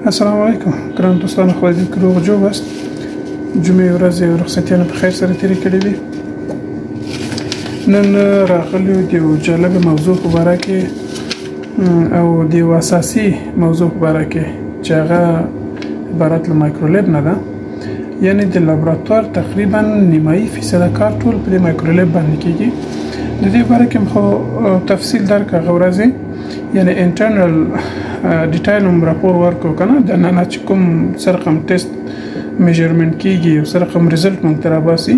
السلام علیکم ګران دوستانو، خدای دې کړي روغ جوړ است. جمعې ورځ رخصتیانه په خیر سره تیرې کړې وي. نن راغلیو د یو جالب موضوع په باره کې او د یو اساسي موضوع په باره کې چې هغه عبارت له مایکرولیب نه ده. یعنی د لابراتوار تقریبا نیمایي فیصده کار ټول په مایکرولیب باندې کېږي. د دې باره کې خو تفصیل درک هغه ورځې یعنی انټرنل ډیټیل راپور ورکو کنه د نن چې کوم سرقم ټیسټ میجرمنت کیږي او سرقم ریزلټ مونږ تر باسي.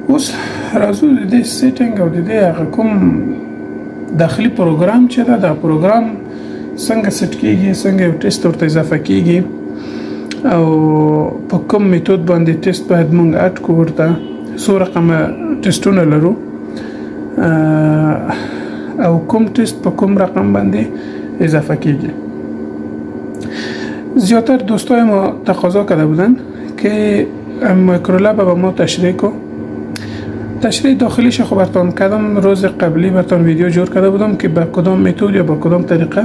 اوس راځو د دې سیټینګ او د دې هغه کوم داخلي پروګرام چې دا د پروګرام څنګه سیټ کیږي، څنګه یو ټیسټ ورته اضافه کیږي او په کوم میتود باندې ټیسټ باید مونږ اډ کو ورته څو رقم ټیسټونه لرو او کوم ټیسټ په کوم رقم باندې اضافه کیږي. زیاتر دوستای ما تقاضا کرده بودن که مایکرولب با ما تشریح داخلیش خب براتون کردم. روز قبلی براتون ویدیو جور کرده بودم که با کدام متد یا با کدام طریقه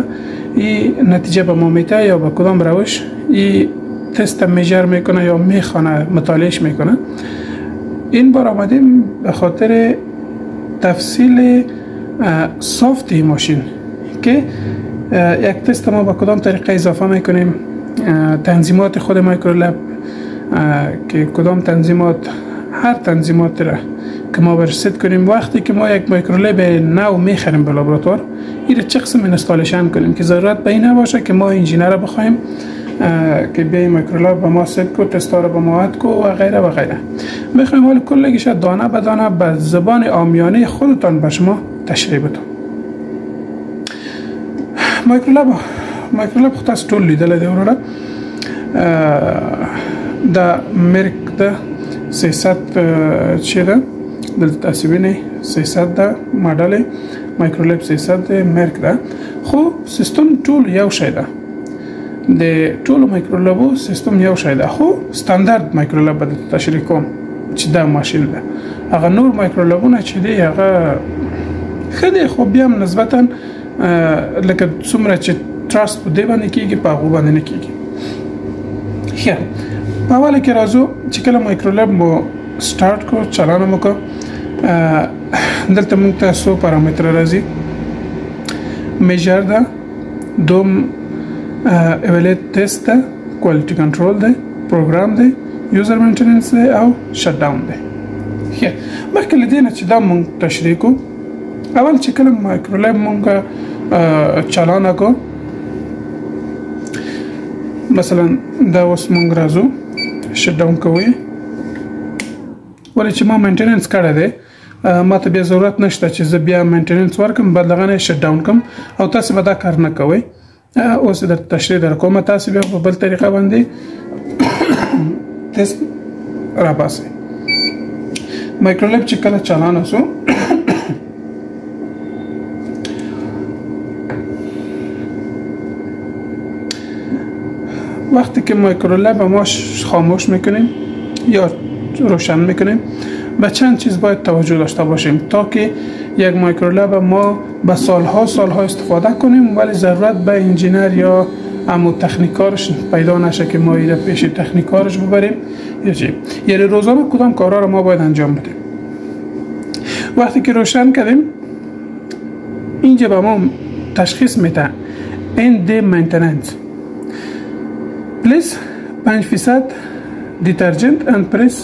این نتیجه به ما میده یا با کدام روش این تست میجر میکنه یا میخونه مطالعهش میکنه. این بار آمدیم به خاطر تفصیل سافت ماشین که یک تست ما با کدام طریقه اضافه میکنیم، تنظیمات خود مایکرولب که کدام تنظیمات، هر تنظیمات را که ما بررسی کنیم. وقتی که ما یک مایکرولب نو میخریم به لابراتوار این چه قسم اینستالیشن کنیم که ضرورت به این نباشه که ما انجینر بخوایم که بیای مایکرولب به ما ست کو، تستا رو به ما اد کو و غیره و غیره. میخوایم حال کلگیش دانه به دانه به زبان عامیانه خودتان به شما تشریح بدم. مایکرولب خود از طول لیدل دی وراره دا مرک دا 300 چی ده دلتا تاسیبینی 300 دا مدل مایکرولب 300 ده مرک ده. خو سیستم طول یو شای ده د طول مایکرولبو سیستم یو شای ده. خو ستاندرد مایکرولب بده تشریح کوم چې دا ماشین ده. هغه نور مایکرولبونه چې دی هغه خدای خو بیا نسبتا لکه څومره چې تراست په دی باندې کېږي په هغو باندې نه کېږي. خیر په اوله کې راځو چې کله مایکرولب مو سټارټ کو چلانه مو کو دلته موږ ته څو پارامتر راځي. میجر ده، دوم ایوالویټ ټیسټ ده، کوالټي کنټرول ده، پروګرام ده، یوزر مینټیننس ده او شټ ډاون ده. خیر مخکې له دې نه چې دا موږ تشریح کو، اول چې کله مایکرولب مونږ چالانه کو مثلا دا اوس مونږ راځو شټ ډاون کوو ولې چې ما مینټیننس کړی دی ما ته بیا ضرورت نشته چې زه بیا مینټیننس ورکم بدلغه شټ ډاون کوم او تاسو به دا کار نه کوئ. اوس د تشریح در کوم تاسو بیا په بل طریقه باندې تست را باسئ. مایکرولب چې کله چالانه سو وقتی که مایکرولب ما خاموش میکنیم یا روشن میکنیم به چند چیز باید توجه داشته باشیم تا که یک مایکرولب ما به سالها استفاده کنیم ولی ضرورت به انجینر یا امو تکنیکارش پیدا نشه که ما ایره پیش تکنیکارش ببریم یا چی. یعنی روزانه کدام کارها رو ما باید انجام بدیم. وقتی که روشن کردیم اینجا به ما تشخیص میده end maintenance Please 5% detergent and press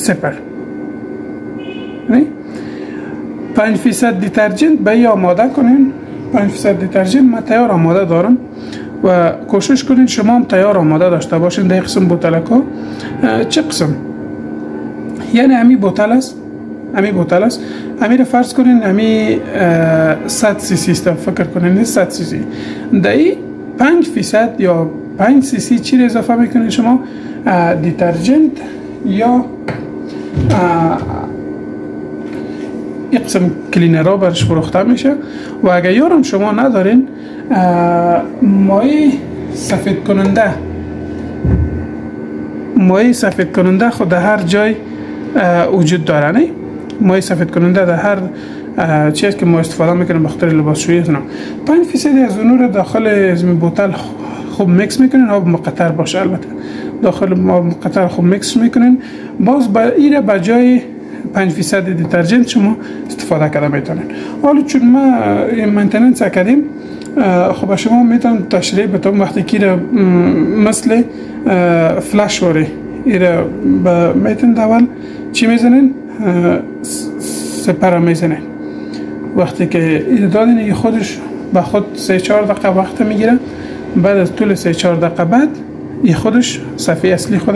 separ. 5% detergent به آماده کنین. 5% detergent من تیار آماده دارم و کوشش کنین شما هم تیار آماده داشته باشین. در قسم بوتلک ها چه قسم؟ یعنی امی بوتل است، امی رو فرض کنین امی 100 سی سی است. فکر کنین 100 سی سی دایی 5% یا 5 سی سی چی رو اضافه میکنید شما؟ دیترجنت یا یک قسم کلینر ها برش فروخته میشه و اگر یارم شما ندارین مایع سفید کننده خود در هر جای وجود داره. نه مایع سفید کننده در هر چیز که ما استفاده میکنیم به خاطر لباسشویی. 5% از اون رو داخل بوتل خوب میکس میکنین، آب مقطر باشه البته، داخل آب مقطر خوب میکس میکنین، باز با ایره به جای 5% دیترجنت شما استفاده کرده میتونین. حالا چون ما مینتیننس کردیم خب شما میتونم تشریح بتون وقتی که مثل فلش واره ایره میتون دول چی میزنین؟ سپره میزنین. وقتی که ایره دادین خودش به خود 3-4 دقیقه وقت میگیره، بعد از طول 3-4 دقیقه بعد خودش صفحه اصلی خود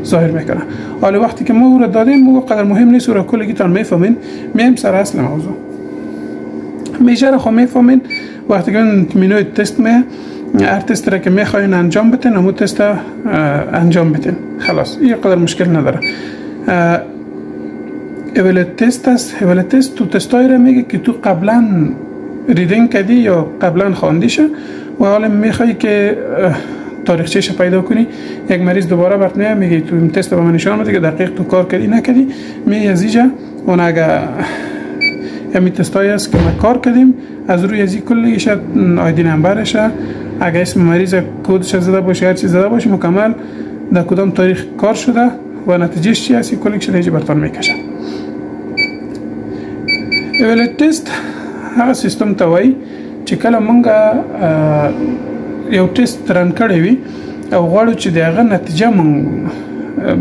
ظاهر میکنه. حالا وقتی که ما او را دادیم او قدر مهم نیست، او را کلگیتان میفهمین. میایم سر اصل موضوع. میشه را خب میفهمین وقتی که منوی تست هر تست را که میخواین انجام بتین همون تست انجام بتین، خلاص این قدر مشکل نداره. اول تست است. اول تست تو تستایی را میگه که تو قبلا ریدینگ کردی یا قبلا خواندیشه و حالا میخوای که تاریخچه‌اش پیدا کنی. یک مریض دوباره برات میگه تو این تست به من نشون بده که دقیق تو کار کردی نکردی، می ازیجا اون اگه همین تستایی است که ما کار کردیم از روی ازی کلیش آیدی نمبرش، اگه اسم مریض کدش زده باشه هر چیز زده باشه مکمل در کدام تاریخ کار شده و نتیجهش چی است کلیش دیگه براتون میکشه. اول تست هغه سیستم ته وایي چې کله مونږ یو ټیسټ رن کړی وي او غواړو چې د هغه نتیجه مونږ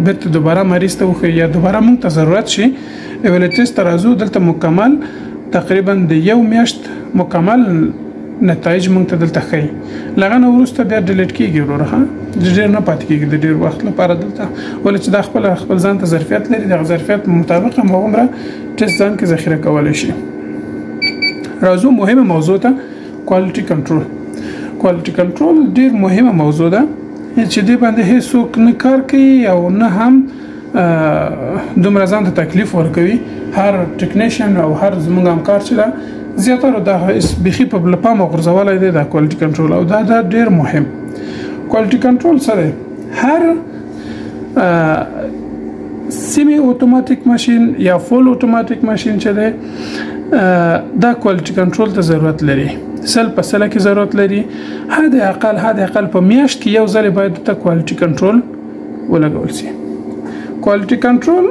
بیرته دوباره مریض ته وښیو یا دوباره مونږ ته ضرورت شي، اول ټیسټ ته راځو. دلته مکمل تقریبا د یو میاشت مکمل نتایج مونږ ته دلته ښیي. له هغه نه وروسته بیا ډیلیټ کېږي وروره، ډېر نه پاتې کېږي د ډېر وخت لپاره دلته، ولې چې دا خپل ځان ته ظرفیت لري، دغه ظرفیت مطابق هماغومره ټیسټ ځان کې ذخیره کولی شي. راځو مهمه موضوع ته، کوالټي کنټرول. کوالټي کنټرول ډیر مهمه موضوع ده چې دې باندې هیڅوک نه کار کوي او نه هم دومره ځان ته تکلیف ورکوي. هر ټیکنیشن او هر زموږ همکار چې ده زیاتره د بخي په پام غورځولی دی د کوالټي کنټرول، او دا ډیر مهم. کوالټي کنټرول سره هر سیمی اتوماتیک ماشین یا فول اتوماتیک ماشین چې ده دا کوالټي کنټرول ته ضرورت لري. سل په سل کې ضرورت لري. حد اقل په میاشت کې یو ځل باید ته کوالټي کنټرول ولګول شي. کوالټي کنټرول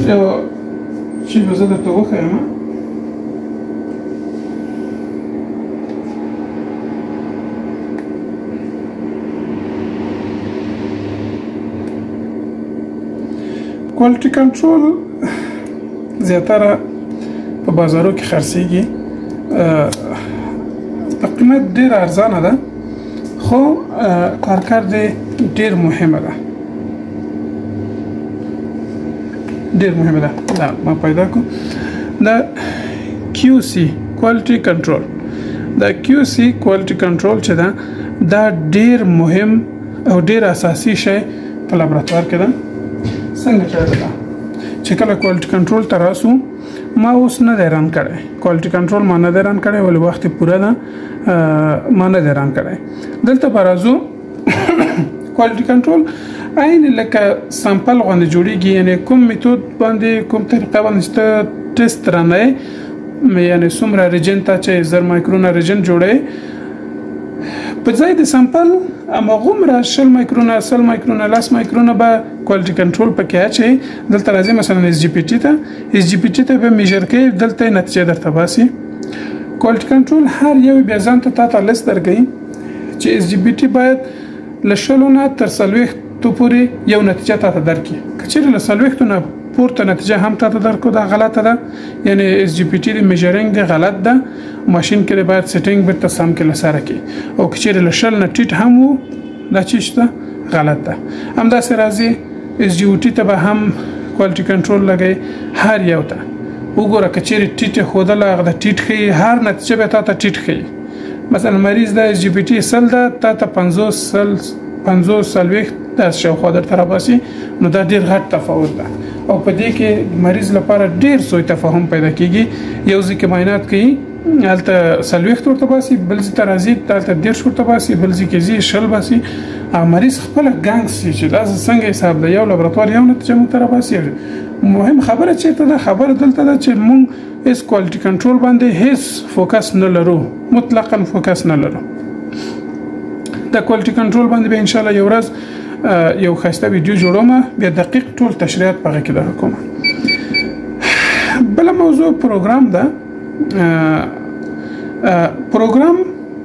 یو چې زه درته وښیم. کوالټي کنټرول زیاتره په بازارو کې خرڅيږي، په قیمت ډیر ارزانه ده، خو کارکردې ډیر مهمه ده. دا ما پیدا کو دا QC کوالټي کنټرول. دا QC کوالټي کنټرول چې دا ډیر مهم او ډیر اساسي شی په لابراتوار کې ده. څنګه چې چې کله کوالټي کنټرول ته راسو، ما اوس نه دی رن کړی کوالټي کنټرول، ما نه دی رن کړی ولې وخت پوره ده، ما نه دی رن کړی. دلته به راځو. کوالټي کنټرول عین لکه سامپل غوندې جوړیږي، یعنی کوم میتود باندې کوم طریقه باندې ټیسټ رانه، یعنی څومره ریجنټ چې 1000 مایکرونه ریجنټ جوړي په ځای د سامپل امغومره 10 مایکرونه 10 مایکرونه 10 مایکرونه به کوالټي کنټرول پکې اچي. دلته راځي مثلا SGPT ته به میجر کې دلته نتیجه درته باسي. کوالټي کنټرول هر یو بیا ځان ته لیست درګي چې SGPT باید لشلونه تر 40 پورې یو نتیجه ته درکې. کچېره له 40 نه پورته نتیجه هم ته درکو دا غلطه ده، یعنی SGPT د میجرینګ دی غلط ده، ماشین کې باید سیټینګ برته سم کې لسره کې، او کچېره له شل نه ټیټ هم وو دا چیشته غلط ده. هم دا سره راځي SGOT ته به هم کوالټي کنټرول لګي هر یو ته وګوره کچېره ټیټ خودله غد ټیټ خي هر نتیجه به ته ټیټ خي. مثلا مریض د SGPT سل ده ته 50 سلويخ د شاوخوا در تر باسي، نو دا ډیر غټ تفاوت ده، او په دې کې مریض لپاره ډیر سوء تفاهم پیدا کیږي. یو ځکه معاینات کوي الته سلويخ ورته باسي، بل ځکه راځي الته ډیر ورته باسي، بل ځکه زی شل باسي، مریض خپل ګانګ سي چې دا څنګه حساب ده. یو لابراتوار یو نتیجه مو تر باسي. مهم خبره چیرته ده؟ خبره دلته ده چې مونږ اس کوالټي کنټرول باندې هیڅ فوکس نه لرو، مطلقاً فوکس نه لرو. د کوالټي کنټرول باندې به ان شاء الله یو ورځ یو خاصه ویډیو جوړوم بیا دقیق ټول تشریحات پغه کې درکوم. بل موضوع پروګرام ده. پروګرام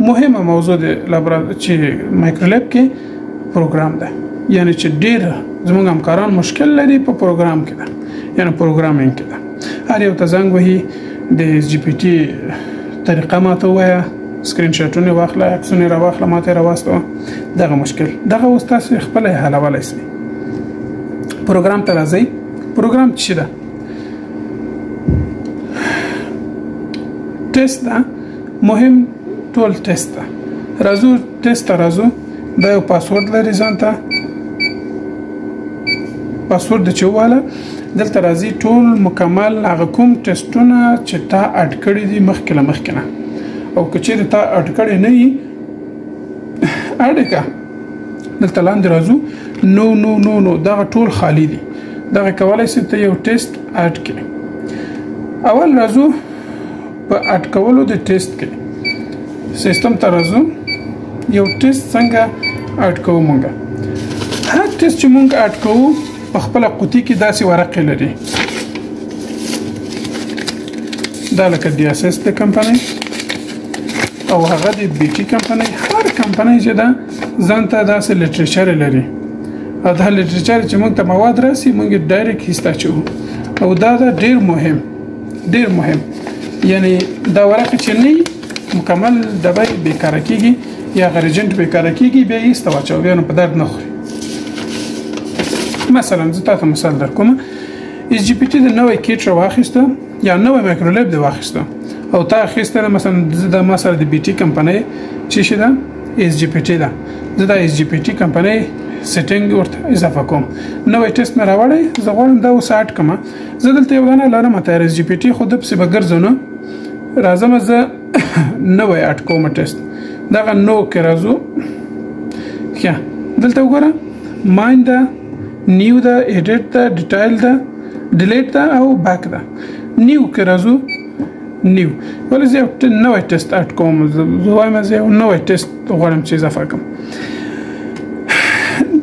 مهمه موضوع ده چې مایکرولیب کې پروګرام ده، یعنی چې ډیر زموږ همکاران مشکل لري په پروګرام کې ده، یعنی پروګرامینګ کې ده. هر یو ته زنګ وهي د جی پی ټي طریقه ماته وایه، سکرین شاټونه واخله، عکسونه را واخله، ماته را واستو. دغه مشکل دغه وستا خپل حلولای شي. پروګرام ته راځي. پروګرام څه ده؟ ټیسټ ده، مهم ټول ټیسټ ده. راځو ټیسټ ته راځو. دا یو پاسورډ لري ځانته، پاسورډ د چواله دلته راځي ټول مکمل هغه کوم ټیسټونه چې تا اډ کړی دي مخکې نه، او کچېره تا اډ کړی نه وي اډکا دلته لاندې راځو. نو نو نو نو دا ټول خالی دي. دا کولای شي ته یو ټیسټ اډ کړې. اول راځو په اډ کولو د ټیسټ کې سیستم ته راځو. یو ټیسټ څنګه اډ کوو؟ مونږه هر ټیسټ چې مونږ اډ کوو په خپل قوتي کې داسې ورقې لري. دا لکه دی اس اس د کمپنۍ او هغه د بي ټي کمپنۍ. هر کمپنۍ چې دا ځانته داسې لټریچر لري، او دا لټریچر چې موږ ته مواد راسي موږ ډایرکټ هیستا چو. او دا ډیر مهم، یعنی دا ورقه چې نه مکمل دبي بیکاره کیږي یا غریجنټ بیکاره کیږي بیا هیستا واچو، بیا په درد نه خوري. مثلا زه تاسو مثال درکوم. اس جی پی ټي د نوې کیټ واخیسته یا نوې مایکرولیب د واخیسته او تا اخیسته مثلا د ما سره د بي ټي کمپنۍ چې شي دا اس جی پی ټي ده. زه د اس جی پی ټي کمپنۍ سیټینګ ورته اضافه کوم. نوې ټیسټ مې راوړی، زه غواړم دا وسات کما. زه دلته یو دانه لرم ته اس جی پی ټي خو د په بغرزونه راځم. زه نوې اټ کوم ټیسټ دا نو کې راځو. ښه دلته وګوره ماین دا، نیو دا، ایډیټ دا، ډیټیل دا، ډیلیټ دا او بیک دا. نیو کې راځو. نیو ولې زه نوې ټیسټ اټ کوم. زه وایم زه نوې ټیسټ غواړم چې اضافه کوم.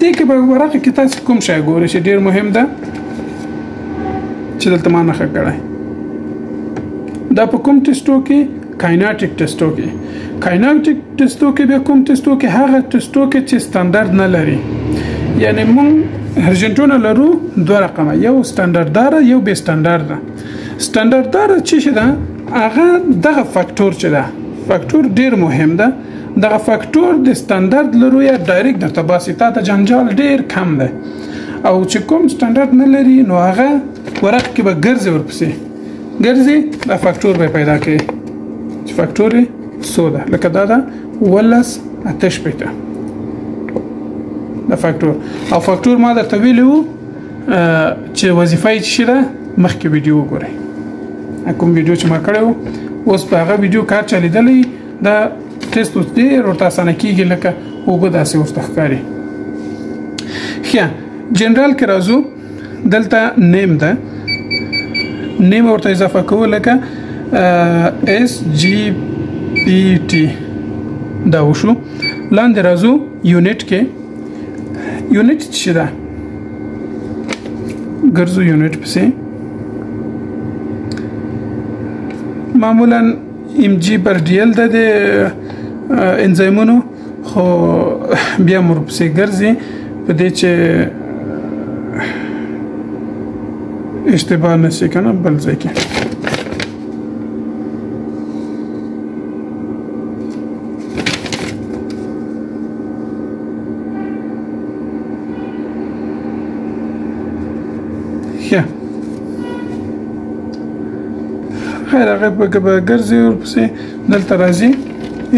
دې کې به ورقه کې تاسو کوم شی ګورئ چې ډیر مهم ده چې دلته ما نه کړای. دا په کوم ټیسټو کې؟ کایناټیک ټیسټو کې. کایناټیک ټیسټو کې به کوم ټیسټو کې؟ هغه ټیسټو کې چې سټانډرډ نه لري. یعنی مونږ هرجنټونه لرو دوه رقمه، یو سټانډرډ یو به سټانډرډ. سټانډرډ چې شه ده هغه دغه فاکټور چې ده، فاکټور ډیر مهم ده. دغه فاکټور د سټانډرډ لرو یا ډایرکټ د تباسطات جنجال ډیر کم ده. او چې کوم سټانډرډ نه لري نو هغه ورق کې به ګرځي ورپسې ګرځي، دا فاکټور به پیدا کوي چې فاکټور سودا لکه دا ده ولس آتش پېته دا فاکټور. او فاکټور ما درته ویلو چې وظیفه یې څه ده مخکې ویډیو وګورئ. کوم ویډیو چې ما کړو اوس په هغه ویډیو کار چلیدلی دا ټیسټ اوس ډیر ورته اسانه کیږي لکه وګو داسې ورته ښکاري. ښه جنرال کې راځو. دلته نیم ده، نیم ورته اضافه کوو لکه اس جی پی ټي دا وشو. لاندې راځو یونټ کې. یونټ څه ده؟ ګرځو یونټ پسې. معمولا ام جی پر ډی ال د انزایمونو خو بیا مور پسې ګرځي په دې چې اشتباه نشي کنه بل ځای کې. خیر هغه به ګرځي ورپسې دلته راځي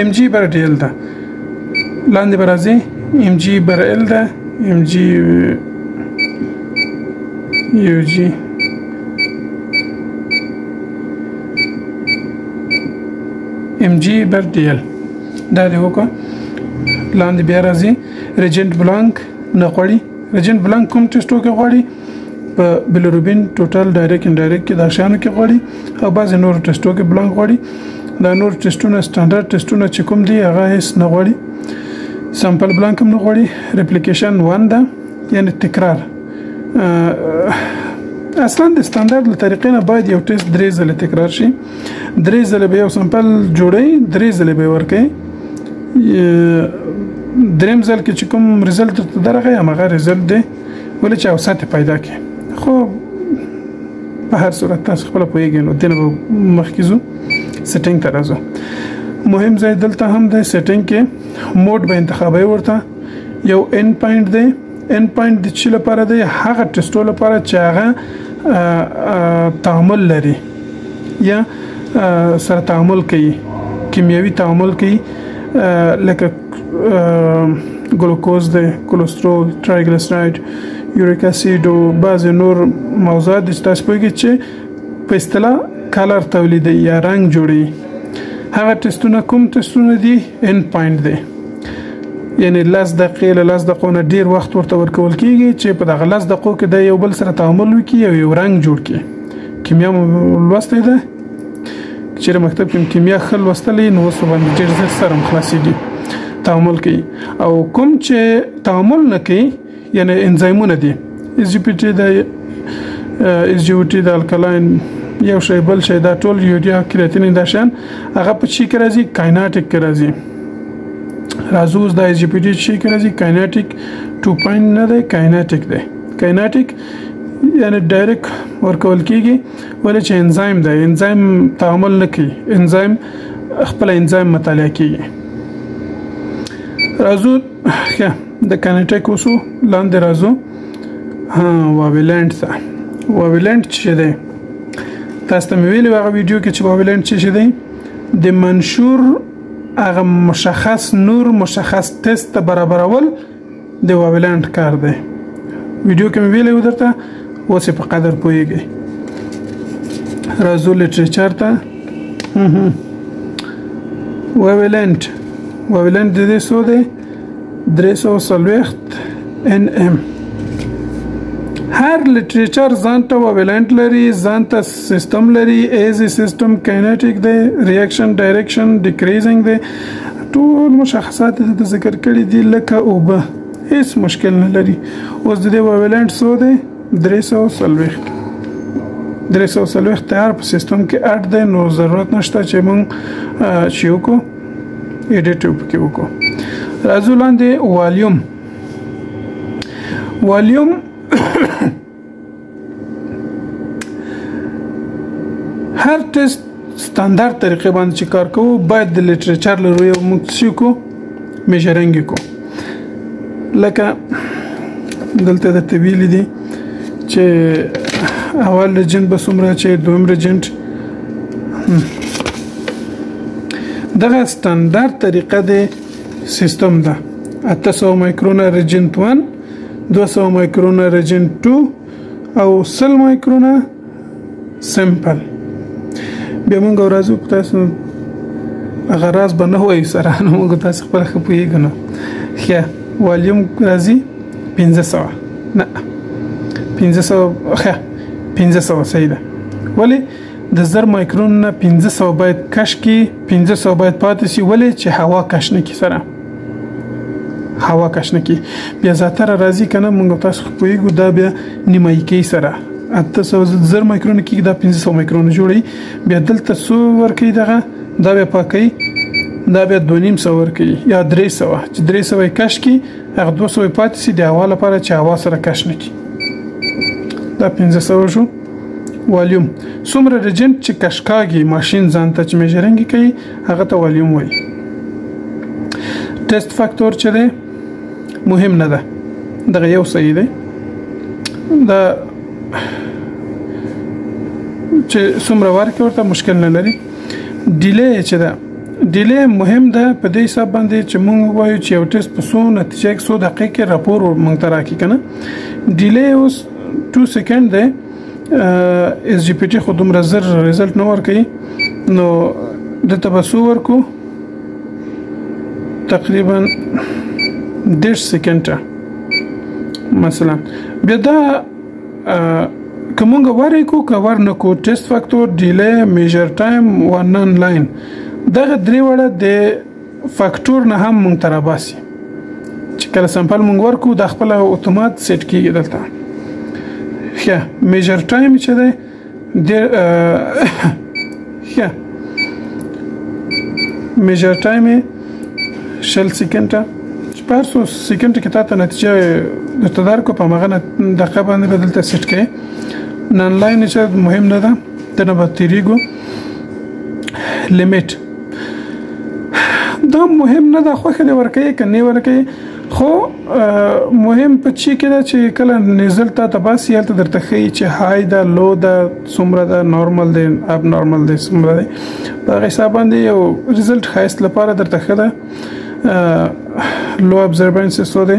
ام جی بر ډی ال ده، لاندې به راځي ام جی بر ال ده، ام جی یو جی ام جی بر ډی ال دا دی وکړه. لاندې بیا راځي ریجنټ بلانک نه غواړي. ریجنټ بلانک کوم ټیسټو کې غواړي؟ په بلروبین ټوټل ډایرکټ انډایرکټ کې دا شانو کې غواړي او بعض نور ټیسټو کې بلانک غواړي. دا نور ټیسټونه سټانډرډ ټیسټونه چې کوم دي هغه هیڅ نه غواړي. سامپل بلانک هم نه غواړي. ریپلیکیشن 1 ده یعنی تکرار. اصلا د سټانډرډ له طریقې نه باید یو ټیسټ 3 ځله تکرار شي. 3 ځله به یو سامپل جوړي، 3 ځله به ورکړي. دریم ځل کې چې کوم ریزلټ درغه هغه ریزلټ دی ولې چې اوسط پیدا کړي. خو په هر صورت تاسو خپل پوهیږئ نو دنه مخکې زو سیټینګ ته راځو. مهم ځای دلته هم د سیټینګ کې موډ به انتخابوي. ورته یو ان پوینټ دی. ان پوینټ د چی لپاره دی؟ هغه ټیسټو لپاره چې هغه تعامل لري یا سره تعامل کوي، کیمیاوي تعامل کوي، لکه ګلوکوز دی، کولېسترول، ټرایګلیسراید، یوریک اسید او بعض نور موضوعات چې تاسو پوهیږئ چې په اصطلاح کلر تولیدي یا رنگ جوړي. هغه ټیسټونه کوم ټیسټونه دي؟ ان پوینټ دی. یعنی 10 دقیقې له 10 دقیقو نه ډیر وخت ورته ورکول کیږي چې په دغه 10 دقیقو کې د یو بل سره تعامل وکړي او یو رنگ جوړ کړي. کیمیا لوستې ده چې مکتب کې کیمیا خل وستلې نو وسو باندې ډیر زر سره خلاصيږي، تعامل کوي. او کوم چې تعامل نه کوي یعنی انزایمونه دي، اس جی پی ټي د اس جی او ټي د الکلاین یو شی بل شی دا ټول یوریا کریاتین دا شان هغه په چی کې راځي؟ کایناټیک کې راځي. راځو د اس جی پی ټي چی کې راځي؟ کایناټیک 2 نه دی، کایناټیک دی. کایناټیک یعنی ډایرکټ ورکول کیږي ولې چې انزایم دی، انزایم تعامل نه کوي، انزایم خپل انزایم مطالعه کوي. راځو د کایناټیک وسو لاندې راځو. واویلنت ته. واویلنت څه دی؟ تاسو ته ویلو هغه ویډیو کې چې واویلنت څه دی؟ د منشور هغه مشخص نور مشخص تست برابرول د واویلنت کار دی. ویډیو کې ویلو درته اوس په قدر پوهیږئ. راځو لټریچر ته. واویلنت د دې څه دی؟ 340 NM. هر لټریچر ځانته واویلنت لري، ځانته سیستم لري. ایز سیستم کایناټیک دی، ریاکشن ډایرکشن ډیکریزینګ دی. ټول مشخصات د ذکر کړي دي لکه اوبه، هیڅ مشکل نه لري. اوس د دې واویلنت څو دی؟ 340 تیار په سیستم کې اډ دی، نو ضرورت نشته چې موږ شیو کو ایډیټ وکړو. راځو لاندې والیوم هر ټیسټ ستاندارد طریقې باندې چې کار کوو باید د لټریچر له روی موږ کو میجرنګ کو. لکه دلته د طویل دي چې اول رجنټ به څومره چې دویم رجنټ. دغه ستاندارد طریقه د سیستم ده. 800 مایکرونه رجنټ 1، 200 مایکرونه رجنټ 2 او 100 مایکرونه سمپل. بیا موږ راځو په تاسو غراز به نه وای سره نو موږ تاسو خپل خپويږو نو خیا والیوم راځي 500 نه 500 خیا 500 صحیح ده. ولی د 1000 مایکرون نه 500 باید کش کی، 500 باید پاتې شي ولې چې هوا کش نه کی سره هوا کش نه کی. بیا زاتره راځي کنه موږ تاسو خپويږو دا بیا نیمایي کی سره 800 مایکرون کې دا 500 مایکرون جوړي. بیا دلته څو ورکی دغه دا بیا پاکي، دا بیا 2.5 ورکی یا 300 چې 300 کش کی هغه 200 پاتې سي د هوا لپاره چې هوا سره کش نه کی. دا 500 شو. والیوم څومره رجنټ چې کشکاږي ماشين ځانته چې میجرنګ کوي هغه ته والیوم وایي. ټیسټ فاکتور چې دی مهم نه ده، دغه یو صحیح دی. دا چې څومره ورکه ورته مشکل نه لري. ډیلی چې ده، ډیلی مهم ده په دې حساب باندې چې موږ وایو چې یو ټیسټ په څو نتیجه کې 100 دقیقې کې راپور موږ ته راکړي کنه. ډیلی اوس 2 سکند ده. اس جی پی ټي خو دومره زر ریزلټ نه ورکوي نو دته به څو ورکو تقریبا 10 سکند مثلا. بیا دا کومه غوړې کو کور نه کو ټیسټ فاکتور ډیلی میجر ټایم ون لاین دغه درې وړه د فاکتور نه هم مونږ تر باسي. کله سمپل مونږ ورکو د خپل اتومات سیټ کیږي دلته ښه میجر ټایم چې دی د ښه میجر ټایم شل سکند 400 سکند کې تاسو نتیجه د تدارک په مغه دقیقه باندې بدلته سیټ کړئ نن لاین چې مهم نه ده د نه باتریګو لیمیټ دا مهم نه ده خو خلک ورکه کني ورکه خو مهم په چی کې دا چې کله نزل ته تباسي هلته درته خي چې های دا لو دا څومره دا نورمال دی اب نورمال دی څومره دی په حساب باندې یو ریزلټ خاص لپاره درته خده لو ابزربنس سو دی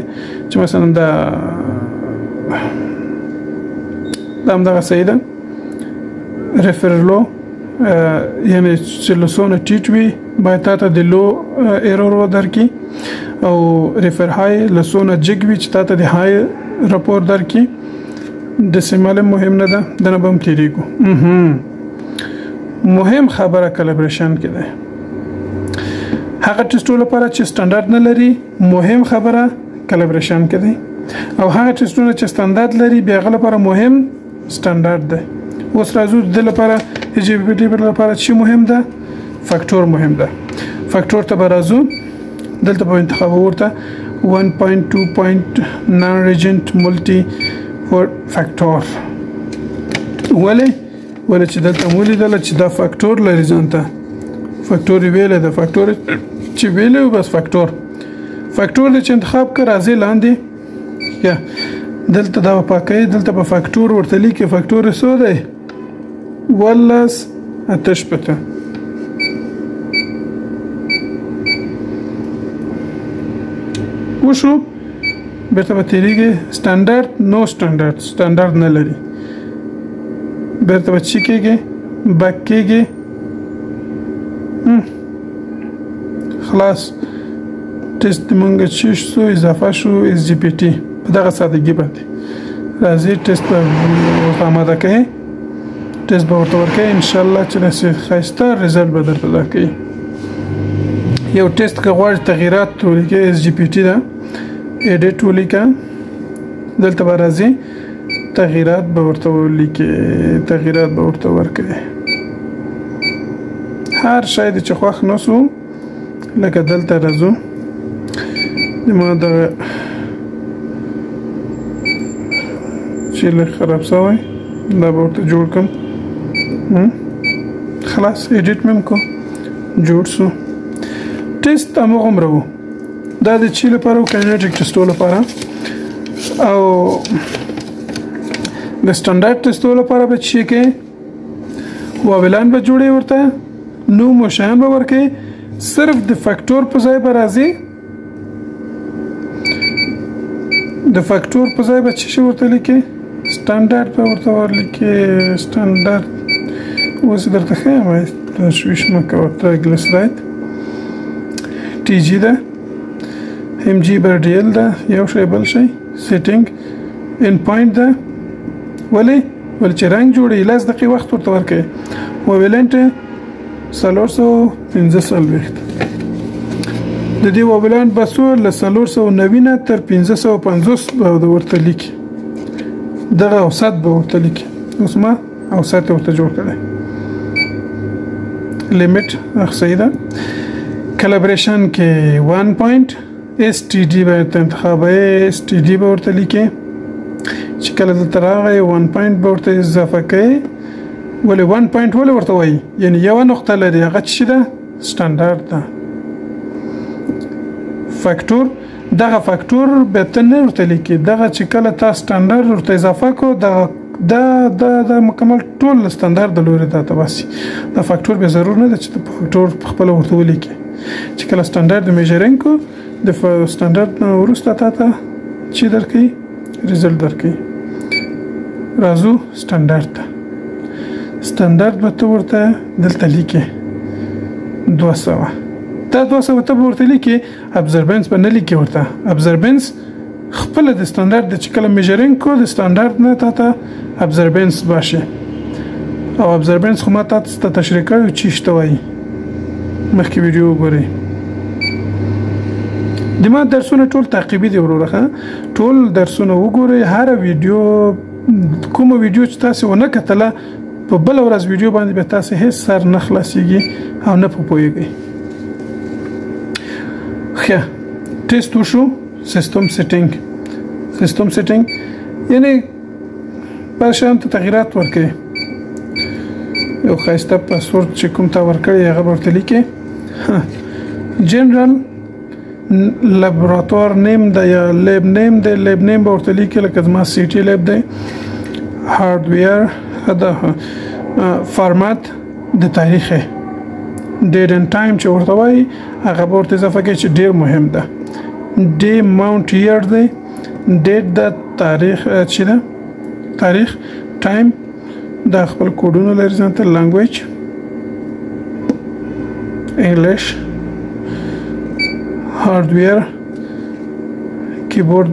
چې مثلا دا دغه سیده ریفر لو یعنی چې لسونه ټیټ وي باید تاسو د لو ایرور درکې او ریفر های لسونه جګ وي چې تاسو د های راپور درکې دسیمال مهم نه ده د نه بم تیریګو مهم خبره کالیبریشن کې ده هغه ټیسټونو لپاره چې سټانډرډ نه لري مهم خبره کالیبریشن کې ده او هغه ټیسټونه چې سټانډرډ لري بیا غل لپاره مهم سټانډرډ ده اوس راځو د لپاره جی پی ټی لپاره چې مهم ده فاکتور مهم ده فاکتور ته راځو دلته په انتخاب ورته 1.2.9 ریجنت ملټي فور فاکتور ولې چې دلته مولي دل چې دا فاکتور لري ځانته فاکتور ویل ده فاکتور چې ویل بس فاکتور د چې انتخاب کړه راځي لاندې یا دلته دا پاکي دلته په فاکتور ورته لیکي فاکتور سو ده ولس اتش پته وشو بیرته به تیریږي سټانډرډ نو سټانډرډ نه لري بیرته به چی کېږي بک کېږي خلاص ټیسټ مونږ چې شو اضافه شو اس جی پی ټی په دغه سادهګي باندې راځي ټیسټ په آماده کړئ ټیسټ به ورته ورکړئ ان شاء الله چې ښایسته ریزلټ به درته درکړي یو ټیسټ کې غواړي تغیرات ولیکئ اس جی پی ټی دا ایډیټ ولیکئ دلته به راځي تغیرات به ورته ولیکئ تغیرات به ورته ورکړئ هر شی چې خوښ نوسو لکه دلته راځو ما دا چې له خراب شوی دا به ورته جوړ کړم خلاص ایډیټ مې کو جوړ شو ټیسټ همغومره وو دا د چی لپاره کینیټیک ټیسټو لپاره او د سټانډرډ ټیسټو لپاره به چی کې واولان به جوړي ورته نو مشان به ورکه صرف د فاکتور په ځای به راځي د فاکتور په ځای به چی ورته لیکي سټانډرډ په ورته ورلیکي سټانډرډ اوس درته خیم تشویش مکه ورته ګلیسراید ټي جی ده ام جی بر ډی ال ده یو شی بل شی سیټینګ ان پوینټ ده ول چې رنگ جوړي لاس دقیق وخت ورته ورکه وویلنت 315 د دې وبلان بسو له 390 تر 550 به ورته لیکي دغه اوسط به ورته لیکي اوس ما اوسط ورته جوړ کړی لیمیټ اخصیده کالیبریشن کې 1 پوینټ اس ټي ډي به انتخاب اس ټي ډي به ورته لیکي چې کله د تراغه 1 پوینټ به ورته اضافه کوي ولې 1 پوینټ ولې ورته وایي یعنی یو نقطه لري هغه څه ده سټانډرډ ده فاکتور دغه فاکتور به تنه ورته لیکي دغه چې کله تاسو سټانډرډ ورته اضافه کو د مکمل ټول سټانډرډ د لوري ته تاسو دا فاکتور به ضرور نه ده چې فاکتور خپل ورته ولیکي چې کله سټانډرډ میجرینګ کو د سټانډرډ ورسته تاسو چې درکې ریزلټ درکې راځو سټانډرډ سټانډرډ به ورته دلته لیکي 200 دا 200 ته ورته لیکي ابزربنس به نه لیکي ورته ابزربنس خپل د سټانډرډ د چکل میجرینګ کو د سټانډرډ نه ته ابزربنس باشه او ابزربنس خو ما تاسو ته تشریح کړو چې شته وایي مخکې ویډیو وګورئ د ما درسونه ټول تعقیبي دي وروره ټول درسونه وګورئ هر ویډیو کوم ویډیو چې تاسو ونه کتله په بل ورځ ویډیو باندې به تاسو هیڅ سر نه خلاصيږي او نه پوهیږئ ښه ټیسټ وشو سیستم سیټینګ یعنی په شان ته تغیرات ورکړئ یو خاصه پاسورډ چې کوم تا ورکړی هغه ورته لیکئ جنرال لابراتوار نیم ده یا لیب نیم ده لیب نیم به ورته لیکئ لکه زما سی ټي لیب دی هارډویر دا فارمات د تاریخ ډیټ اینډ ټایم چې ورته وایي هغه به ورته اضافه کوي چې ډیر مهم ده ډے ماونټ ییر دی ډیټ د تاریخ چې ده تاریخ ټایم دا خپل کوډونه لري ځانته لانګویج انګلیش هارډویر کیبورډ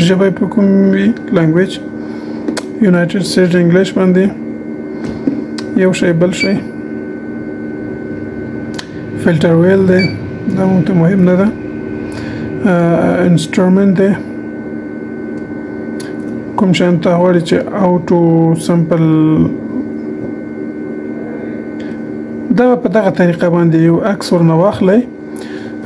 ژبه په کوم وی لانګویج یونایټډ سټیټ انګلیش باندې یو شی بل شی فلټر ویل دی دا مونږ مهم نه ده انسټرومنت دی کوم شان ته غواړي چې اوټو سمپل دا په دغه طریقه باندې یو عکس ورنه واخلئ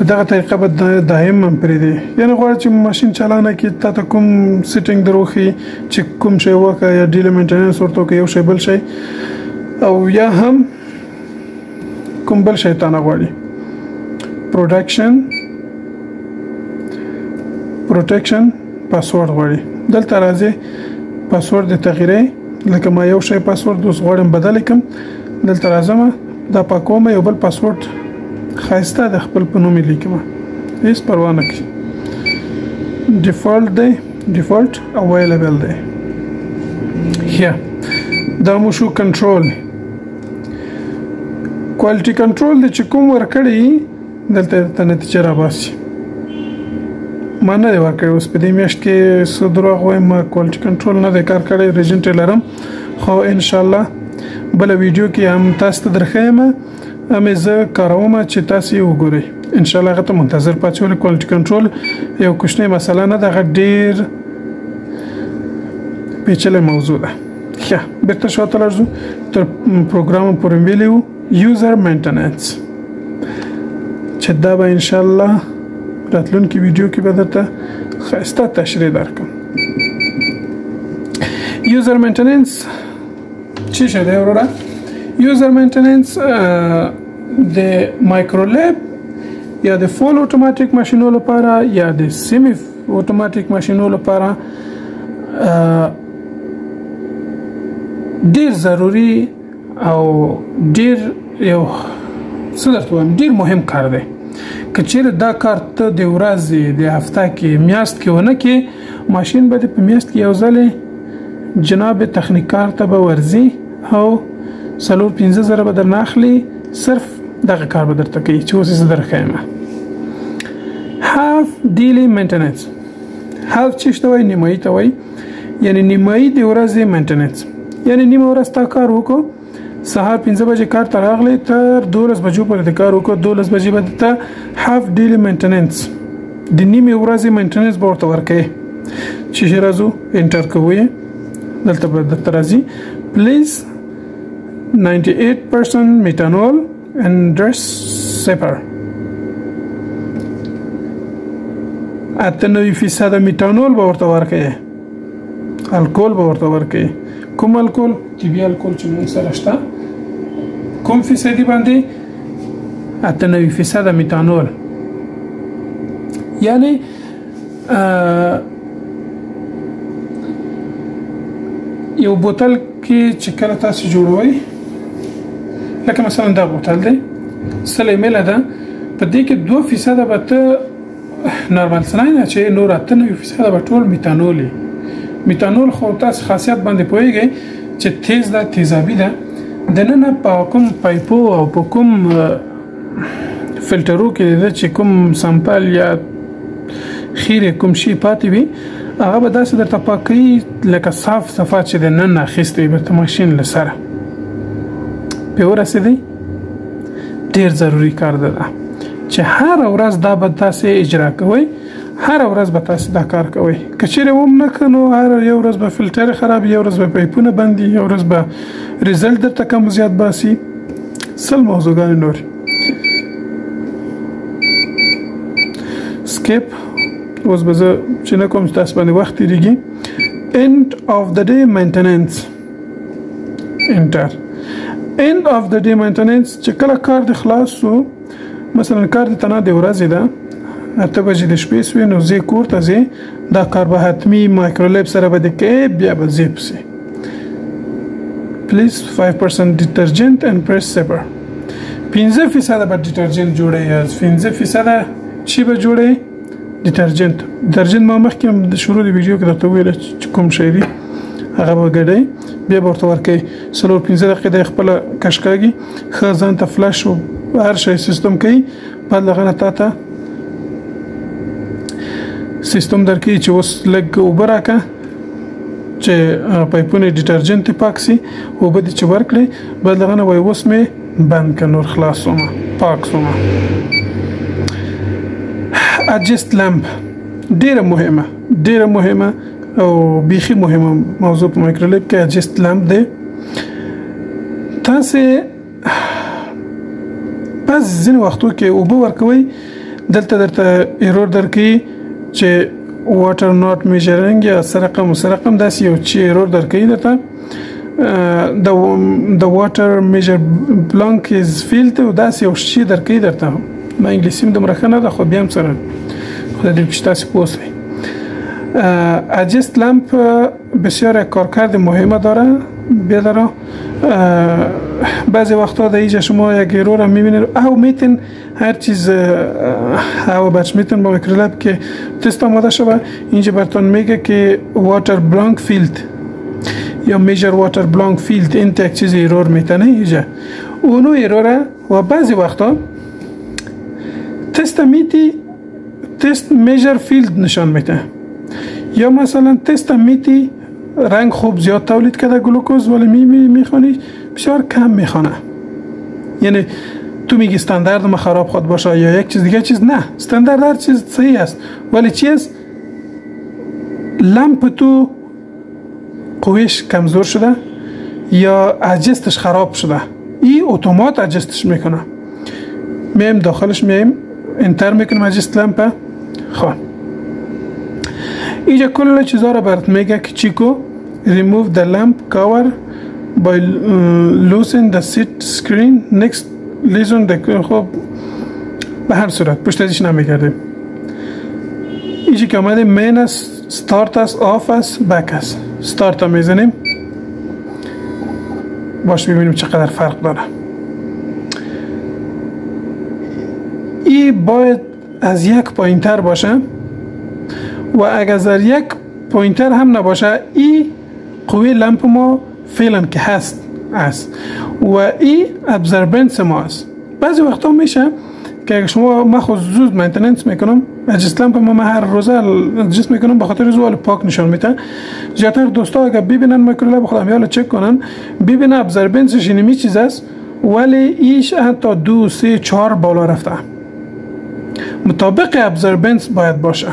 په دغه طریقه به دایم هم پرې دی یعنی غواړي چې ماشین چلانه کې تاسو کوم سیټینګ دروخي چې کوم شی وکړي یا ډیل مینټیننس ورته کوي یو شی بل شی او یا هم کوم بل شی ته نه غواړي پروټیکشن پاسورډ غواړي دلته راځي پاسورډ د تغییرې لکه ما یو شی پاسورډ اوس غواړم بدل کړم دلته راځم دا پاکوم یو بل پاسورډ خاصه د خپل په نوم لیکم هیڅ پروا نه کوي ډیفالت اویلیبل دی here دا مو شو کنټرول کوالټي کنټرول د چې کوم ورکړي دلته ته نتیجه را باسي ما نه ورکړي اوس په دې میاشت کې صدراغ وایم ما کوالټي کنټرول نه د کار کړی ریجنټ لرم خو ان شاء الله بل ویډیو کې هم تاسو ته درخوایم امه زه کاروم چې تاسو یې وګورئ ان شاء الله غته منتظر پاتې ول کوالټي کنټرول یو کوښنه مسله نه ده ډیر پیچلې موضوع ده ښه بیرته شاته لرزو تر پروګرام پورې ویلو یوزر مینټیننس چې دا به ان شاء الله راتلونکي ویډیو کې به درته خاصه تشریح درکم یوزر مینټیننس څه شی دی وروره یوزر مینټیننس د مایکرولیب یا د فول اتوماتیک ماشینو لپاره یا د سیمی اتوماتیک ماشینو لپاره ډیر ضروری او ډیر یو څه درته وایم ډیر مهم کار دی که چیرې دا کار ته د ورځې د هفته کې میاشت کې ونه کې ماشین به په میاشت کې یو ځل جناب تخنیکار ته به ورځي او 3-5 به درنه اخلي صرف دغه کار به درته کوي چې اوس زه درخوایم هاف ډیلی مینټیننس هاف چې شته وای نیمایي ته وای یعنی نیمایي د ورځې مینټیننس یعنی نیمه ورځ تا کار وکړو سهار 5 بجې کار ته راغلی تر 12 بجو پورې د کار وکړو 12 بجې به ته هاف ډیلی مینټیننس د نیمه ورځې مینټیننس به ورته ورکړي چې راځو انټر کوی دلته به درته راځي پلیز 98% methanol and dress separate 98% میتانول به ورته ورکړي الکول به ورته ورکړي کوم الکول طبي الکول چې موږ سره شته کوم فیصدي باندې 98% میتانول یعنی یو بوتل کې چې کله تاسو جوړوي لکه مثلا دا بوتل دی 100 ml ده په دې کې 2% به ته نورمال سناینه چې نور 98% به ټول میتانول خو تاسو خاصیت باندې پوهیږئ چې تیز ده تیزابي ده د نن په کوم پایپو او په کوم فلټرو کې چې کوم سامپل یا خیره کوم شي پاتې وي هغه به داسې درته پاکي لکه صاف صفات چې د نن اخیستې به ماشين لسره په ورسېدي ډیر ضروری کار ده چې هر ورځ دا به تاسو اجرا کوئ هر ورځ به تاسو دا کار کوئ که چیرې هم نه کنو هر یو ورځ به فلټر خراب یو ورځ به پایپونه بندي یو ورځ به ریزلټ درته کم زیات باسي سل موضوعګان نور سکیپ اوس به زه چې نه کوم تاسو باندې وخت تیریږي end of the day maintenance enter end of the day maintenance چې کله کار د خلاص شو مثلا کار د تنه د ورځې ده اته بجې د شپې سوې نو زه کور ته ځې دا کار به حتمي مایکرولیب سره به د کې بیا به زیپ سي please 5% detergent and press zipper 15% به detergent جوړي 15% چی به جوړي detergent ما مخکې د شروع د ویډیو کې درته ویل چې کوم شی دی هغه به ګډي بیا ورته ورکې سلو 15 دقیقې د خپل کشکاږي خزان ته فلاش او هر شی سیستم کوي بعد لغنه تا سیستم درکې چې اوس لګ وبراکه چې پایپونه ډیټرجنټ پاک سي او به چې ورکړي بعد لغنه وای اوس مې بند ک نور خلاصومه پاک سومه adjust lamp ډیره مهمه او بیخي مهمه موضوع په مایکرولیب کې adjust lamp دی تاسو پس ځین وختو کې او به ورکوي دلته درته ایرور درکې چې water not measuring یا سرقم داسې یو چې ایرور درکې درته the water measure blank is filled او داسې یو شی درکې درته ما انګلیسي د مرخنه ده خو بیا هم سره خو د دې تاسو پوسوي adjust lamp بسیار کارکرد مهمه داره بیادر بعضی وقتا در اینجا شما یک ایرور هم میبینید او میتین هر چیز او بچ میتین با میکرولیب که تست آماده شده اینجا براتون میگه که water blank field یا measure water blank field این یک چیز ایرور میتنه اینجا اونو ایروره و بعضی وقتا تست measure field نشان میده یا مثلا تست میتی رنگ خوب زیاد تولید کرده گلوکوز ولی میخوانی بسیار کم میخوانه یعنی تو میگی استاندارد ما خراب خود باشه یا یک چیز دیگه چیز نه استاندارد هر چیز صحیح است ولی چیز لمپ تو قویش کمزور شده یا اجستش خراب شده این اتومات اجستش میکنه میم داخلش میم انتر میکنم اجست لمپه خب اینجا کل چیزا رو برات میگه که چیکو remove the lamp cover by loosen the seat screen next listen the خب به هر صورت پشت ازش نمیگردیم اینجا که آمده main است start است off است back است start هم میزنیم باش ببینیم چقدر فرق داره این باید از یک پایینتر باشه و اگر یک پوینتر هم نباشه این قوی لمپ ما فعلا که هست و این ابزربنس ما است بعضی وقتا میشه که اگر شما ما خود زود مینتیننس میکنم اجست لمپ ما هر روزه اجست میکنم به خاطر زوال پاک نشان میده زیادتر دوستا اگر ببینن میکرولیب خودم یالا چک کنن ببینن ابزربنسش اینمی چیز است ولی ایش حتی 2 3 4 بالا رفته مطابق ابزربنس باید باشه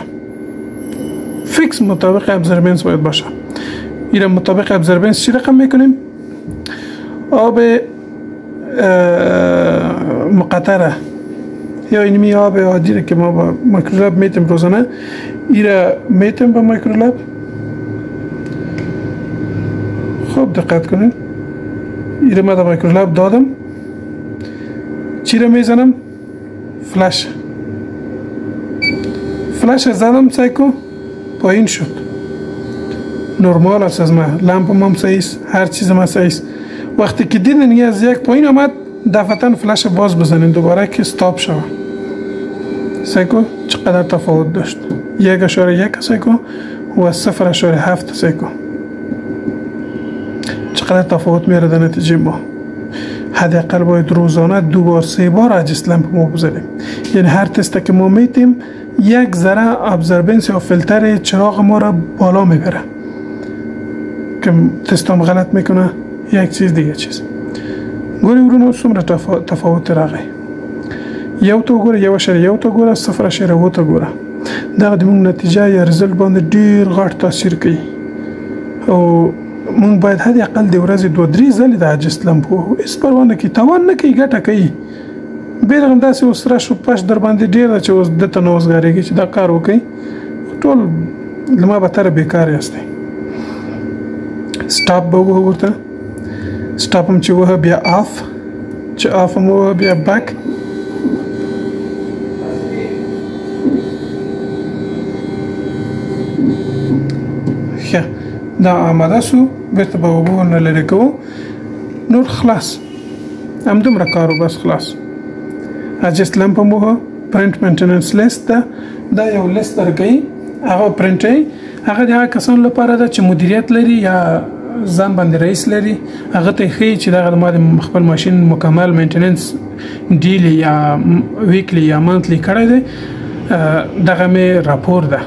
فیکس مطابق ابزربنس باید باشه ایرا مطابق ابزربنس چی رقم میکنیم آب مقطره یا اینمی آب عادی که ما با میکرولیب میتیم روزانه ایرا میتیم با میکرولیب خوب دقت کنید ایرا ما دا میکرولیب دادم چی را میزنم فلش زدم سایکو پایین شد نرمال است از ما لامپ هم صحیح است هر چیز ما صحیح است وقتی که دیدن یه از یک پایین آمد دفعتا فلش باز بزنین دوباره که استاپ شود سایکو چقدر تفاوت داشت 1.1 سایکو و 0.7 سایکو چقدر تفاوت میاره در نتیجه ما حداقل باید روزانه 2 بار 3 بار اجست لمپ ما بزنیم یعنی هر تست که ما میتیم یک ذره ابزربنس یا فیلتر چراغ ما را بالا میبره که تستام غلط میکنه یک چیز دیگه چیز گوری ورونو سمره تفاوت راغی یو ته وګوره 1.1 ته وګوره 0.7 ته وګوره دا د موږ نتیجه یا رزلټ باندې ډیر غټ تاثیر کوي او موږ باید حد اقل د ورځې 2-3 ځلې د عاجز لمپو هیڅ پروا نه کوي تاوان نه کوي ګټه کوي بیا همداسې اوس راشو پش در باندې ډېر چې اوس دته نه وزګارېږي چې دا کار وکړي ټول له ما بهتره بیکار یاستئ سټاپ به ووهه ورته سټاپ هم چې ووهه بیا آف چې آف هم ووهه بیا بیک ښه دا آماده شو بیرته به اوبه ورنه لرې کوو نور خلاص همدومره کار و بس خلاص عاجز لمپ هم ووهه پرنټ مینټننس لیست ده دا یو لیست درکوي هغه پرنټوي هغه د هغه کسانو لپاره ده چې مدیریت لري یا ځان باندې رئیس لري هغه ته ښیي چې دغه ما د خپل ماشین مکمل مینټننس ډیلی یا ویکلی یا منتلی کړی دی دغه مې راپور ده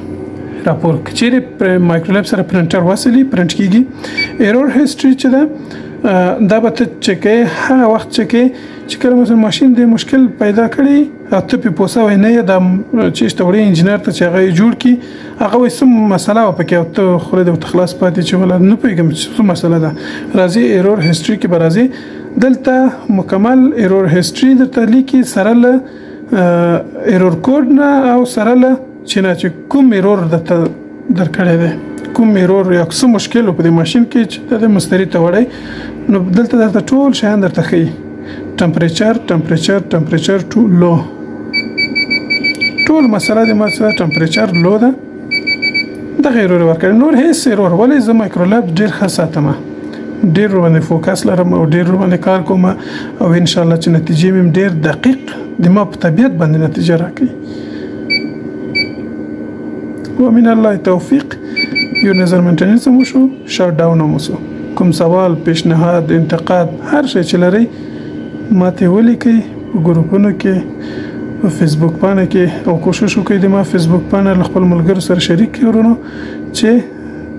راپور چیرې مایکرولیب سره پرنټر وصلي پرنټ کیږي ایرور هیستوري چې ده دا به ته چکې هغه وخت چکې چې کله مثلا ماشین د مشکل پیدا کړي او ته په پوسه وای نه د چې شتوري انجنیر ته چې هغه جوړ کی هغه وې سم مسله او پکې ته خوري د تخلاص پاتې چې ولا نه پیګم څه مسله ده راځي ایرور هیستوري کې برازي دلته مکمل ایرور هیستوري درته لیکي سره له ایرور کوډ نه او سره له چې کوم ایرور درکړی دی کوم ایرور یا څه مشکل په دې ماشين کې چې د مستری ته وړي نو دلته درته ټول شیان درته ښیي ټمپریچر ټو لو ټول مسله د مسله ټمپریچر لو ده د غیر ورکړي نور هیڅ ایرور ولې زه مایکرولیب ډیر ښه ساتم ډیر باندې فوکس لرم او ډیر باندې کار کوم او ان شاء الله چې نتیجې مې ډیر دقیق د ما په طبيعت باندې نتیجه راکړي ومن الله توفیق یو نظر مینټننس مو شو شاوت ډاون مو شو کوم سوال پیشنهاد انتقاد هر شي چې لري ماته ولیکئ په ګروپونو کې په فیسبوک باندې کې او کوشش وکړئ د ما فیسبوک باندې خپل ملګرو سره شریک کړئ چې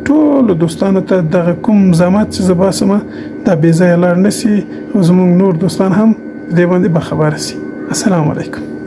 ټول دوستانو ته د کوم زحمت چې زباسمه د بې ځای لار نسی او زموږ نور دوستان هم دې باندې به خبر شي السلام علیکم